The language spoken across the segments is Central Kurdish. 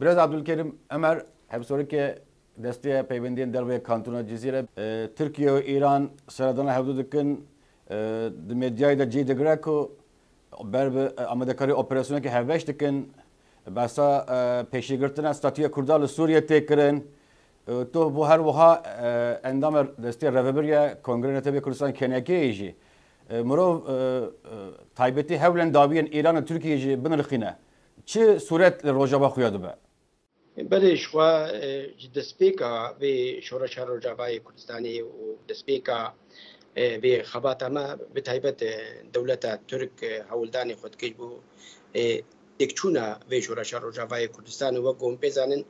Biraz Abdülkerim Ömer hep soru ki desteğe peyvendiğin derbe kantona cizire Türkiye ve İran sıradan hevdudukin medyayı da cide greco berbe Amerika'yı operasyonu ki hevbeş dikin basa peşigirtine statüye kurdalı Suriye tekirin تو bu her vaha endam desteğe reveberiye kongre tabi Kürdistan keneki مرو تایبەتی هەولێن داویان ئێران و تورکیەژی بنرخینە چه سوورەت لە ڕۆژەوا خویا دەبێ بله شوا دەستپێکە بێ شۆڕەشە ڕۆژاوای کوردستانی و دەستپێکە بێ خەباتەمە بتایبەت دەولەتە تورک هەوڵدانی خۆتکەی بوو تێکچوونە بێ شۆڕەشە ڕۆژاوای کوردستان وە گۆم بێزانن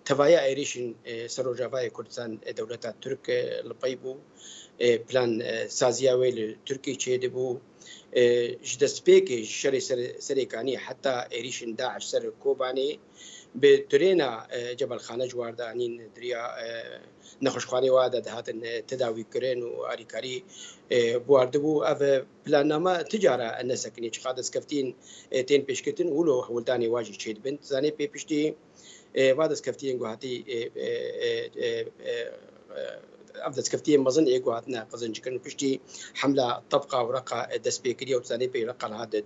تەوایە ئایریشن سەر ڕۆژاوای کوردستان دەولەتە تورک لەپەی بوو پلان سازیاوی ل ترکی چیده بو جدسپیکی شری سریکانی حتی ایریشن داعش سر کوبانی به ترینا جبل خانه جواردانین دریا نخوشخوانی واده دهاتن تداوی کرن و آریکاری بوارد بو اف پلاننامه تجاره النسکنی چقدر سکفتین تین پیشکتن ولو هولدانی واجی چید بنت زانی پی پشتی وادس کفتین گوهاتی أفضل كفتين مظن إيجو هاتنا قزن جكن بشتي حملة طبقة ورقة دسبيكرية وتزاني بي رقة هذا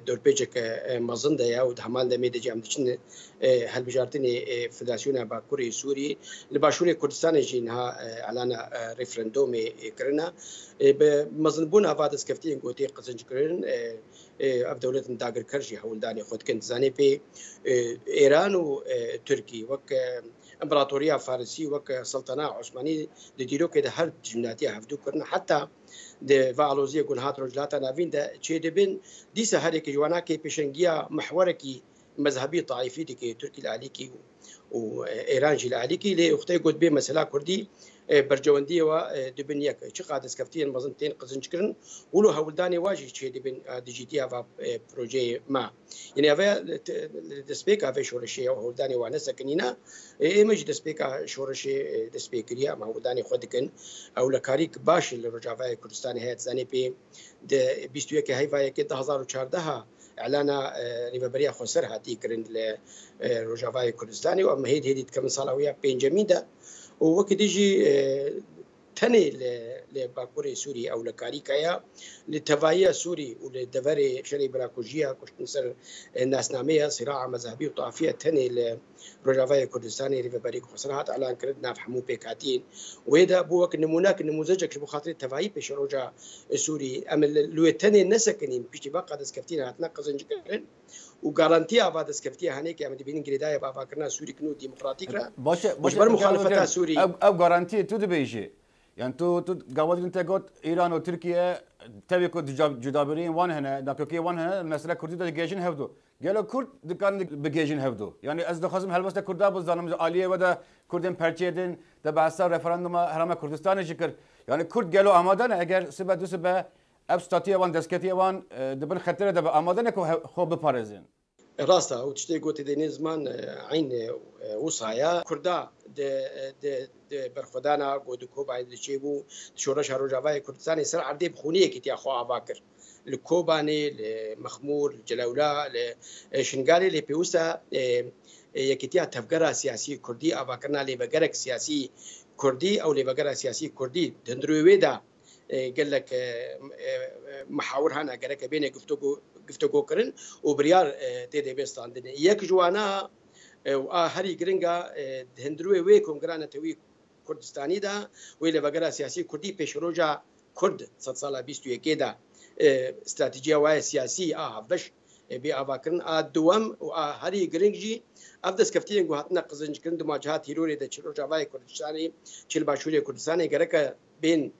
دور بيجك مظن ده يا ودهمان ده ميدا جام دشن هل بجارتني فدراسيون باكوري سوري لباشوري كردستان جينها على ريفرندوم كرنا بمظن بونا فادس كفتين قوتي قزن جكن أف دولة داغر كرجي هولداني خود كنت زاني بي إيران وتركي وك امبراطوريه فارسي وك سلطنه عثماني ديرو كده هر جملاتي هفدو كرنا حتى د فالوزيه كون هات رجلاتا نافين ده تشيدبن ديسه هريك جوانا كي بشنجيا محوركي مذهبي طائفي دي تركي العليكي وايران جي العليكي لي اختي قد بي مساله كردي برجونديه و دبنيك شي قادس كفتين مزنتين قزنجكرن ولو هولداني واجي تشيدبن ديجيتيا فا بروجي ما يعني افا دسبيكا في شورشي هولداني وانا سكنينا ايمج دسبيكا شورشي دسبيكريا ما هولداني خدكن او لكاريك باش الرجافاي كردستاني هيت زاني بي د 21 هيفاي كده 2014 اعلان ريفابريا خسر هاتي كرند لرجافاي كردستاني واما هيدي كم صلاويه بنجاميدا ووقت يجي تاني لباكوري سوري او لكاريكايا لتفايا سوري ولدفري شري براكوجيا كشتنسر الناس نامية صراع مذهبي وطائفية تاني لرجافاي كردستاني ريفابريك خسرات اعلان كردنا في حمو بيكاتين وهذا بوك نموناك نموذجك بخاطر تفاي بيش رجا سوري ام لو تاني نسكنين بيش بقى دسكفتين هتنقص انجكرن وغارانتي افادس كفتيه هنيك يعني بين جريدايه بابا كرنا سوري كنو ديمقراطيك را باش بر مخالفتها سوري او غارانتي تو دبيجي يعني تو قاعد انت قلت ايران وتركيا تبي كنت جدابرين وان هنا داكوكي وان هنا المساله كردي دا جيجن هفدو قالوا كرد كان بجيجن هفدو يعني از خصم هل بس كردا بزانم عاليه ودا كردن پرچيدن ده بحث ريفراندوم هرم كردستان شكر يعني كرد قالوا امادن اگر سبه دو سبه ابستاتيه وان دسكتيه وان دبن خطر ده امادن خو بپارزين راستا وتشتي قلت دي نزمان عين وصايا كردا د برخدانا قودكو بعد لشيبو شورش روجاوي كردستاني سر عردي بخونيه كتي اخو اباكر الكوباني لمخمور الجلاولا لشنغالي لبيوسا يكتيا تفكر سياسي كردي اباكرنا لبغرك سياسي كردي او لبغرك سياسي كردي دندرويدا قال لك محاور هنا قال لك بين گفتگو کرن و بریار تیده بیستان دنیا یک جوانا و هری گرینگا هندروی وی کنگران توی کردستانی دا وی لبگرا سیاسی کردی پیش روجا کرد 100 ساله 21 دا استراتیجیا وای سیاسی هفدش بی آواکرن دوام و هری گرینگجی افدس کفتین گو هاتنا قزنج کرن دو مواجهات هیروری دا چلو جوای کردستانی چل باشوری کردستانی گرکا بین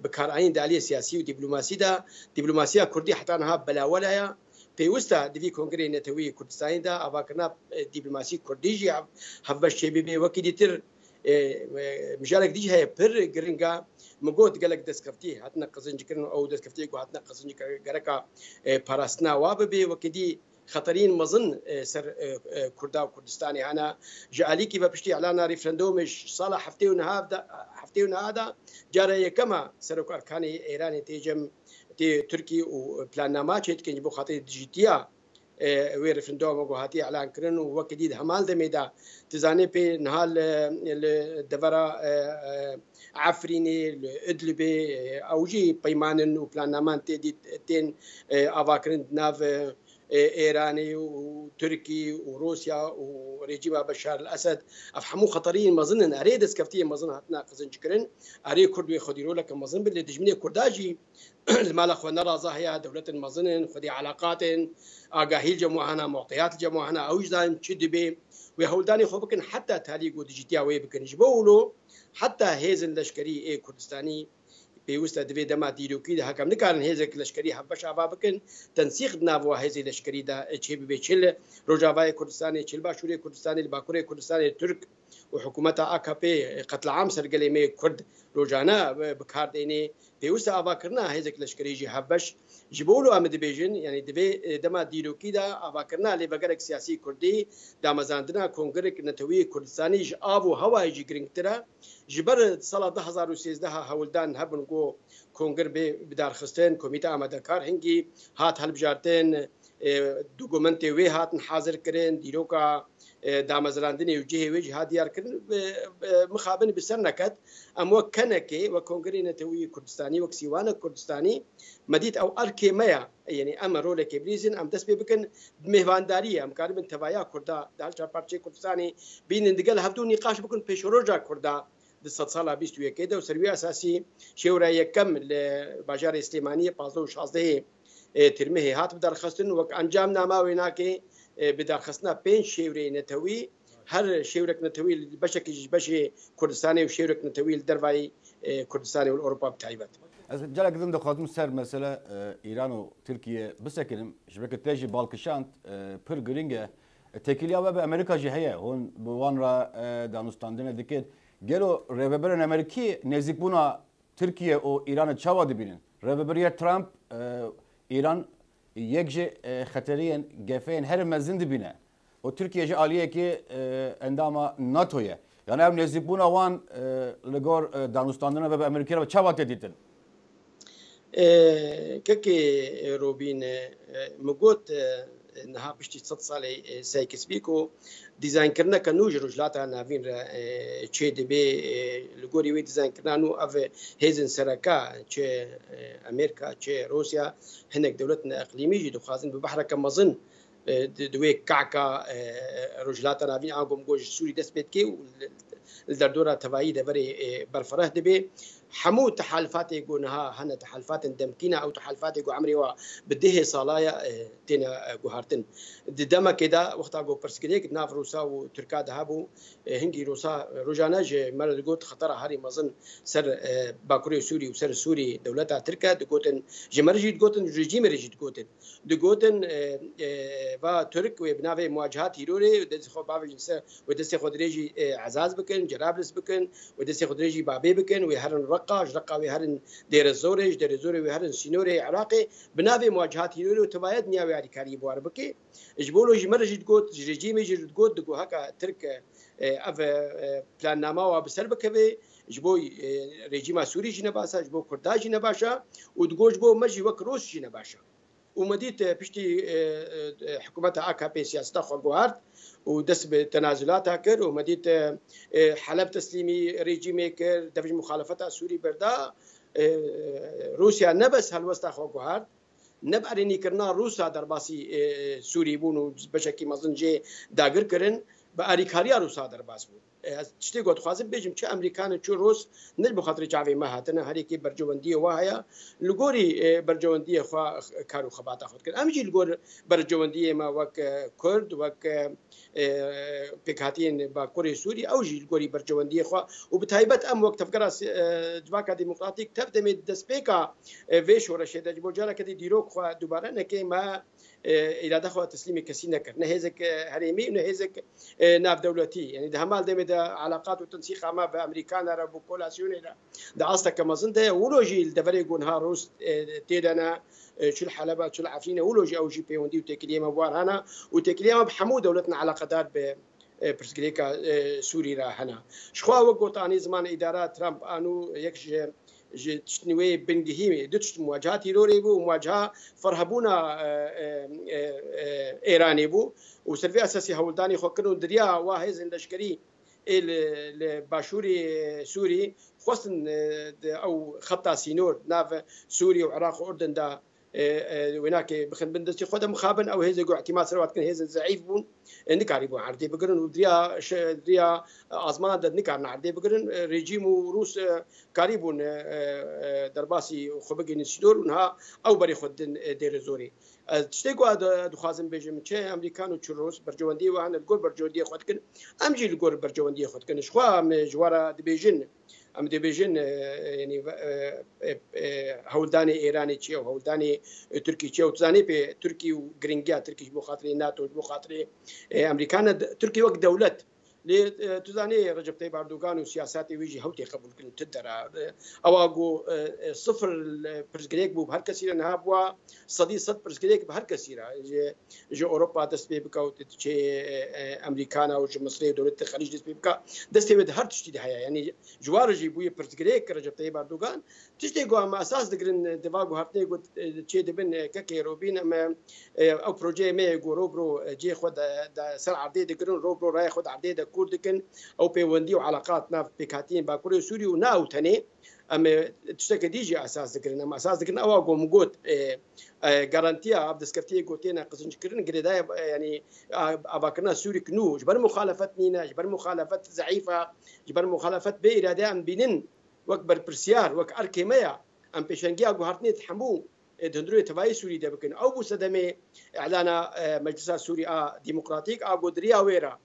بكارعين دالية سياسية ودبلوماسية دا دبلوماسية كردية حتى أنها بلا ولا بيوستا دفي كونغري نتوي كردستان دا أباكنا دبلوماسية كرديجي هفبش شبيبي وكيدي تر مجالك ديجي هي بر جرينجا مجود قالك دسكفتي هاتنا قزنج كرن أو دسكفتي هاتنا قزنج كركا باراستنا واببي وكيدي خطرين مظن سر كردا وكردستاني أنا جاليكي ببشتي إعلان ريفرندومش صالح حفتي هذا جاري كما سرك أركاني إيراني تيجم تركي وبلان ما شيء كنجبو خاطر ديجيتيا وی رفرندوم وهاتی اعلان کردن و وقت دید همال دمیدا تزانی په نهال دورا عفرینی ادلب اوجی پیمانن و پلاننامه تین اواکرند ناو ايراني وتركي وروسيا ورجيم بشار الاسد افهموا خطرين مظن اريد اسكفتيه مظن هاتنا قزنجكرن اري كردوي خديرو لك مظن باللي دجمني كرداجي المال اخوانا رازاهيا دوله مظن خدي علاقات اقاهيل جموعنا معطيات جموعنا اوجدان تشدبي وهولداني خوبكن حتى تالي قد جيتيا وي بكن جبولو حتى هيزن لشكري اي كردستاني بيوستا دبي دما ديروكي ده حكم نكارن هيزك لشكري حبش عبابكن تنسيق نافو هيزي لشكري ده تشيب بيشل روجافاي كردستاني تشيل باشوري كردستاني الباكوري كردستاني الترك وحكومتها AKP قتل عام سرقلي كرد روجانا بكار ديني بيوستا اباكرنا هيزك لشكري جي حبش جبولو امد بيجن يعني دبي دما ديروكي ده اباكرنا اللي بقرك سياسي كردي دامزاندنا كونغرك نتوي كردستاني جابو هوا يجي جرينترا جبر سال 2013 هولدان هبنگو کنگر به بدار خستن کمیته آماده کار هنگی هات هلبجارتن دوکومنت وی هاتن حاضر کرن دیروکا دامزراندنی وجهه وجه هادیار کرن مخابن بسر نکد اما کنکی و کنگری نتوی کردستانی و کسیوان کردستانی مدید او ارکی میا يعني اما رول كبريزن ام دس بكن مهوانداريه ام قارب توايا كردا دالچا پارچه كردستاني بين اندقل هبدو نقاش بكن بيشروجا كردا دست سالا 21 كده وسروي اساسي شورا يكم لباجار سليمانيه 15 ترمه هات بدار خستن وك انجام نامه ويناكي بدار خصنا بين شوري نتوي هر شورك نتوي بشكل بشي كردستاني وشورك نتوي الدرفاي كردستاني والاوروبا بتاعيبات از جالك ضمن دخلتم سر مسألة إيران وتركيا بسكنم شبكة تاجي بالكشانت بير جرينجا تكيليا بأمريكا جهية هون بوانرا دانستاندنا دكيد قالوا ريبرن أمريكي نزيكونا تركيا أو إيران تشاوا دبينن ريبريا ترامب إيران يكجي خطريا جافين هر مزن دبينه وتركيا جا عالية كي عندما ناتويا يعني هم نزيكونا وان لجور دانستاندنا بأمريكا تشاوا تديتن كي روبين مقوت نها بشتي 6 سالي سايكس بيكو ديزاين كرنا كنوج رجلاتا نافين تشي دي بي لغوري وي ديزاين كرنا نو اف هيزن سركا تشي امريكا تشي روسيا هناك دولتنا اقليمي جي دخازن ببحر كمظن دوي كعكا رجلاتا نافين عقم جوج سوري دسبت كي الدردورة تبعي دبري برفره دبي حمو تحالفات يقولها هنا تحالفات دمكينة أو تحالفات يقول عمري وبده صلايا تنا جوهرتن دما كده وقت أقول برسكليك ناف روسا وتركيا ذهبوا هنجي روسا رجاناج مرة قلت خطر هاري مظن سر باكوري سوري وسر سوري دولتها تركيا دقوتن جمرجي دقوتن رجيم رجي دقوتن و ترك وبنافي مواجهات هيروري ودس خو بافجنس ودس خو دريجي عزاز بكن جرابلس بكن ودس خو دريجي بابي بكن وهرن رقا وهرن دير الزوري وهرن سينوري عراقي بنافي مواجهات هيروري وتبايد نياوي على كاري بوار بكي جبولو جمرجي دقوت رجيم يجي دقوت دقو هكا ترك اف بلان ناما وبسر بكبي جبوي رجيم سوري جنباسا جبو كردا جنباشا ودقوج بو مجي وك روس جنباشا ومديت بشتي حكومتها AKP سياسة خوارد ودس بتنازلاتها كر ومديت حلب تسليمي ريجيمي كر دفج مخالفتها سوري بردا روسيا نبس هالوسط خوارد نبأرني كرنا روسا درباسي سوري بونو بشكل مظن جي داگر كرن بأريكاريا روسا درباس بون تشتي قد خوازم بيجم چه امريكان چه روس نل بخاطر جاوي ما هاتنا هريكي برجونديه وهايا لغوري برجونديه خوا كارو خباتا خود كن امجي لغور برجونديه ما وك كرد وك بكاتين باكوري سوري او جي لغوري برجونديه خوا وبتايبت ام وقت فكرا جواكا ديمقراطيك تبدا من دسبيكا فيش ورا شيدا جبو جالا كدي ديروك خوا دوباره نكي ما الى دخل تسليم كسي نكر نهزك هريمي ونهزك ناف دولتي يعني ده مال ده علاقات وتنسيق مع بامريكان عرب وكولاسيون ده اصلا كمازن ده ولوجي الدفري يكون هاروس تيدنا شو الحلبات شو العفرينه ولوجي او جي بي وندي وتكليما بوار هنا وتكليما بحمود دولتنا علاقات ب برسكريكا سوري را هنا شخوا وقت اني زمان اداره ترامب انو يكش تشتنوي بنجهي دتش مواجهات يلوري بو مواجهة فرهبونا إيراني بو وسلفي أساسي هولداني خوكنو دريا واهز لشكري الباشوري سوري خصن أو خطا سينور ناف سوري وعراق وأردن دا هناك بخن بندستي خود مخابن او هيز جو اعتماد سروات كان هيز ضعيف بون نكاري بو عردي بقرن ودريا دريا ازمان د نكار عردي بقرن ريجيم روس كاريبون درباسي خبقي نشدور ونها او بري خد دير زوري تشتيقوا دخازم بيجم تشي امريكان وتشروس برجوندي وعن الجول برجوندي خد كن امجي الجول برجوندي خد كن شخوا جوارا دبيجن ام دبيجن يعني هولداني ايراني تشي او هولداني تركي تشي وتزاني في تركي وجرينجا تركي بو خاطري ناتو بو خاطري امريكان تركي وقت دوله تزاني رجب طيب اردوغان وسياساتي ويجي هوتي قبل كل تدرا او اقو صفر برزجريك بو بهر كثير انها بوا صدي صد برزجريك بهر كثير جو اوروبا دست بيبكا وتشي امريكانا وجو مصري دوله الخليج دست بيبكا دست بيد هر تشتي هيا يعني جوار جيبوي برزجريك رجب طيب اردوغان تشتي جو ما اساس دغرن دفاغو هرتي جو تشي دبن كاكي روبين اما او بروجي مي جو روبرو جي خد سر عدي دغرن روبرو راي خد عدي كردكن او بيوندي وعلاقات ناف بكاتين باكوري سوري وناو تاني اما تشتكي ديجي اساس ذكرنا اما اساس ذكرنا او قوم قوت جارانتيا عبد السكرتي قوتينا قصن شكرن قريدا يعني اباكنا سوري كنو جبر مخالفات نينا جبر مخالفات ضعيفه جبر مخالفات بإرادة ام بينن وكبر برسيار وك اركيميا ام بيشنجيا غهرتني تحمو دندرو تباي سوري دبكن او بوسدمي اعلان مجلس سوري ديمقراطيك قدريا ويرا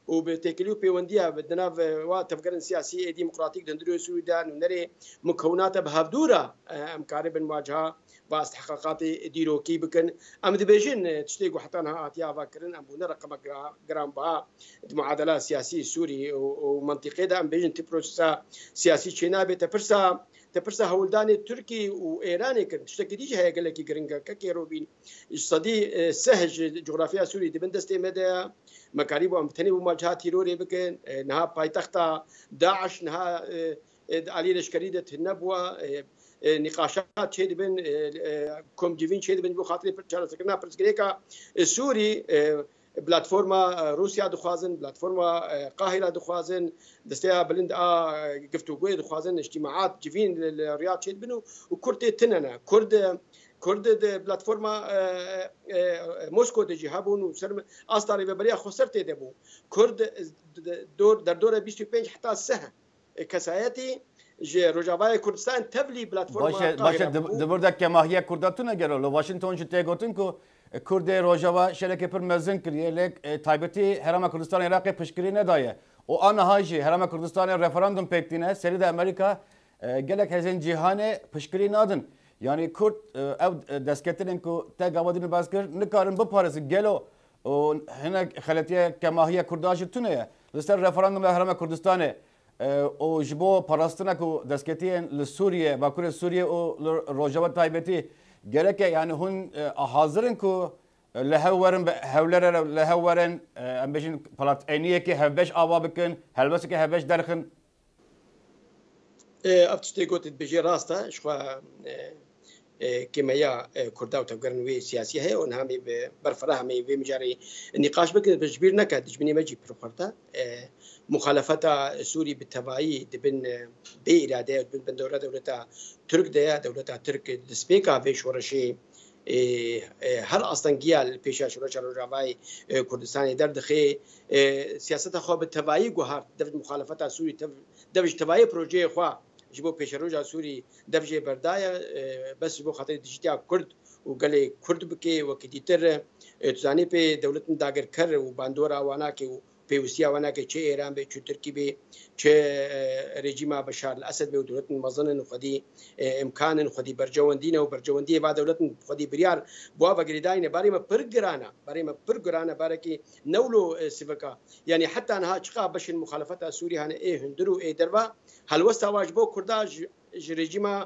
وبتكليو بيونديا بدنا وتفكرن سياسي ديمقراطيك دندرو السودان ونري مكونات بهدوره مقارب المواجهه واستحقاقات ديروكي بكن ام دبيجن تشتيقوا حتى انا اتيا فاكرن ام بنا رقم جرام با معادله سياسي سوري ومنطقي ده ام بيجن تبروسا سياسي شينابه تفرسا هولداني تركي وايراني كن تشتكي ديجي هي قال لك جرينجا كيروبين الصدي سهج جغرافيا سوري دبندستي مدى مكاريب ومتني ومواجهات تيروري بكن نها بايتختا داعش نها علي لشكريدة النبوة نقاشات شيء بين كوم جيفين شيء بين بخاطر برشلونة سكننا برسكريكا السوري بلاتفورما روسيا دخوازن بلاتفورما قاهرة دخوازن دستيا بلند قفتو قوي دخوازن اجتماعات جيفين الرياض شيء بنو وكرد تننا كرد بلاتفورما موسكو دجي هابون وسرم اصدار ببريا خسرت دبو كرد دور 25 حتى السه كسايتي جي روجاوای کردستان تبلی پلتفرم باشه دبردک که ماهی کرداتون اگر لو واشنگتن جت گوتن کو کرد روجاوا شرکت پر مزن کریه لک تایبتی حرم کردستان عراق پشکری ندایه و آن هاجی حرم کردستان رفراندوم پکتینه سری د امریکا گلک هزین جهان پشکری نادن یعنی کرد او دسکتن کو تگاودین باسکر نکارن بپارس گلو و هنا خلتیه که ماهی کرداش تونه لسر رفراندوم حرم کردستان او جبو پاراستنا کو دسکتین لسوریه باکور سوریه او روجاوا تایبتی گرکه یعنی هون حاضرن کو لهورن لهورن ام بيجن پلات اینیه که هفبش آوا بکن هلبس که هفبش درخن افتشتي قلت بيجي راستا شخوا كيمياء كردا وتفكرن وي سياسيه هي ونهامي برفراها مي في مجاري النقاش بك بجبير نكد جبني ماجي بروخرتا مخالفة سوري بالتبعية دبن بإرادة دبن دولة ترك دولة ترك دسبيكا في شورشي هر اصلا گیال پیشا شورش روجاوای کردستان در دخی سیاست خو بالتبعية گوهر دفت مخالفة سوري دفت تبعية پروژه خو جبو پیش روجا سوري دفت بردايا بس جبو خاطر دجتيا كرد وقال كرد بكي وكديتر تزاني به دولة داگر كر وباندورا وانا كي بيوسيا وانا كي چه ايران به چه تركي به چه رژیم بشار الاسد به دولت مزن خدي امكان خدي برجوندين وبرجونديه بعد دولت خدي بريار بوا وغريداين باري ما برغرانا باركي نولو سيفكا يعني حتى انها چقا بش المخالفات سوريا هن ايه هندرو ايه دروا هل وستا واجبو كرداج رژیم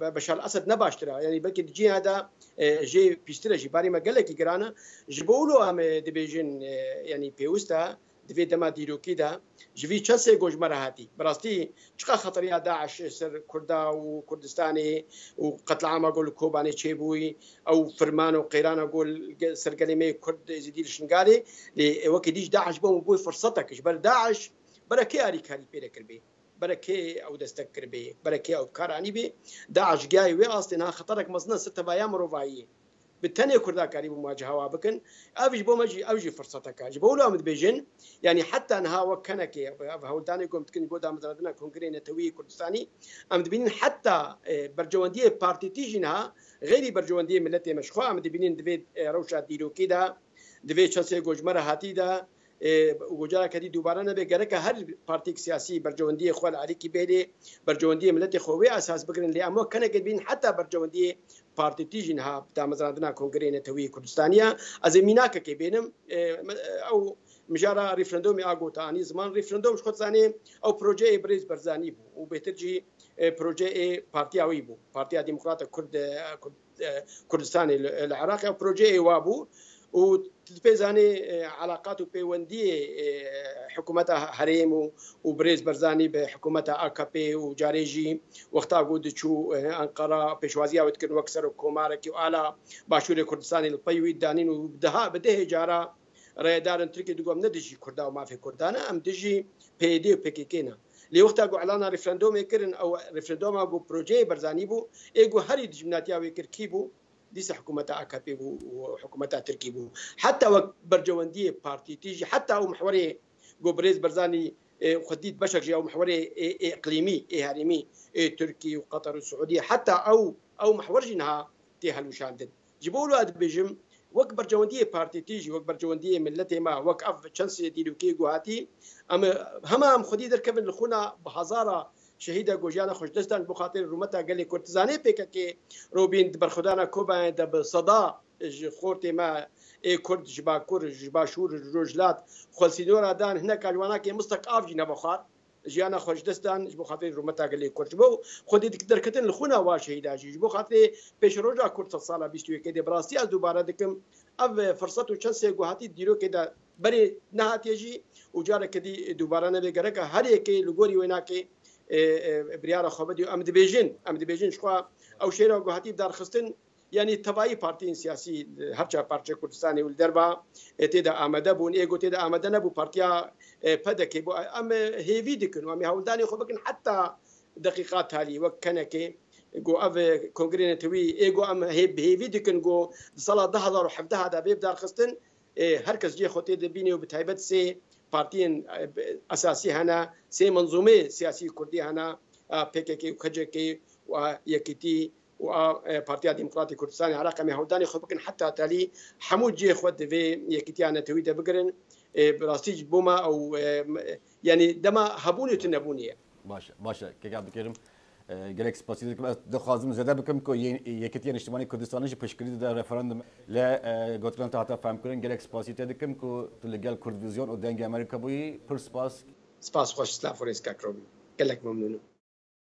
بشار الاسد نباشترا يعني بلكي جي هذا جي بيسترجي باري ما قال لك جرانا جبولو ام ديفيجن يعني بيوستا دوی دما دیروکی دا جوی چند سه گوجمره هاتی براستی چقدر خطریا داعش سر کردا و کردستانی و قتل عام اقول کوبانی چه بوی او فرمان و قیران اقول سرقلمه کرد زدیل شنگاری لی وقتی دیش داعش بوی فرصتکش بر داعش برای آری کاری پیدا کربی برای او دستک کربی برای او کارانی بی داعش جای و اصلا خطرک مزنا ست بیام روایی بالتانية كردا قريب مواجهة وابكن أفج بومجي أفجي فرصتك أجي بقولوا أمد بيجن يعني حتى أنها وكنك هولداني قمت كن بودا مدردنا كونغرين توي كردستاني أمد بينين حتى برجواندية بارتي تيجينها غير برجواندية ملتي مشخوة أمد بينين دفيد روشا ديرو كده دفيد شخصية جوجمرة هاتي ده وجارة كدي دوباره نبي جرك هر بارتيك سياسي برجواندية خوال عليكي بيلي برجواندية ملتي خوي أساس بكرن اللي أمو كان قدبين حتى برجواندية بارتي تيجينها بتاع مثلا كونغرين توي كردستانيا أزميناك كي بينهم أو مجارة ريفرندوم أقو تاني زمان ريفرندوم شخص ثاني أو بروجي بريز برزاني بو وبترجي بروجي بارتي أوي بو بارتي ديمقراطية كردستاني العراقي أو بروجي وابو وتلفزاني علاقات وبيوندية حكومتها هريم وبريز برزاني بحكومتها AKP وجاريجي وقتها قد شو أنقرة بشوازية وتكن وكسر وكومارك وعلى باشور كردستاني البيوي دانين وبدها بده جارة ريدار تركي دوغم ندجي كردا وما في كردانا أم دجي بيدي وبيكيكينا لي وقتها قو إعلان ريفرندوم يكرن أو ريفرندوم قو بروجي برزاني بو إيقو هري دجمناتيا ويكر كيبو ديس حكومتها AKP وحكومتها تركي بو حتى وقت برجواندية بارتي تيجي حتى أو محوري جو بريز برزاني خديت بشكل أو محوري إقليمي هرمي تركي وقطر والسعودية حتى أو محور جنها تيهلو شاندن جبولو أد بيجم وقت برجواندية بارتي تيجي وقت برجواندية ملتي ما وقت أف تشانسي ديلو كي جوهاتي أما هم خدي دركبن الخونا بهزارة شهيدة جوجانا خوش دستان بخاطر رومتا قال لي كورتزاني بيكا روبين برخدانا كوبا دب صدا خورتي ما كرد جبا كور جبا شور الرجلات خلصيدورا دان هنا كالوانا كي مستق افجي نبخار جيانا خوش دستان بخاطر رومتا قال لي كورد بو خدي دركتن الخونا وا شهيدا جي بخاطر بيش روجا كورت صاله بيستوي كده براستي از دوباره دكم اف فرصته تشانسي جوهاتي ديرو كده بري نهاتيجي وجاره كدي دوباره نبي جرك هر يكي لغوري ويناكي بريارة خبدي أمد بيجن شخوا أو شيء لو هاتي بدار خستن يعني تبعي بارتين سياسي هرجع بارتي كردستاني والدربا تدا آمده بون إيجو تدا آمده نبو بارتيا بدك بو أم هيفي دكن وأم هولداني خبكن حتى دقيقات هالي وكنك جو أف كونغرين توي إيجو أم هيفي دكن جو صلاة دهذا وحفظها هذا بيبدار خستن هركز جي خوتي دبيني وبتهيبت سي بارتين أساسي هنا سي منظومة سياسي كردي هنا PKK وKJK ويكتي وبارتيا ديمقراطي كردستاني عراق مهوداني خبكن حتى تالي حمود جي خود في يكتي أنا تويدا بقرن براستيج بوما أو يعني دما هبوني وتنبوني باشا كي عبد الكريم گلک سپاسی دکم دخوازم زده بکم که یکیتیان اجتماعی کردستانش پشکری در رفراندوم ل گوتلان تا فهم کردن گلک سپاسی دکم که تو لگال کردویزیون و دنگ امریکا بوی پر سپاس خوش سلاف وريسكا كروبي قال لك ممنون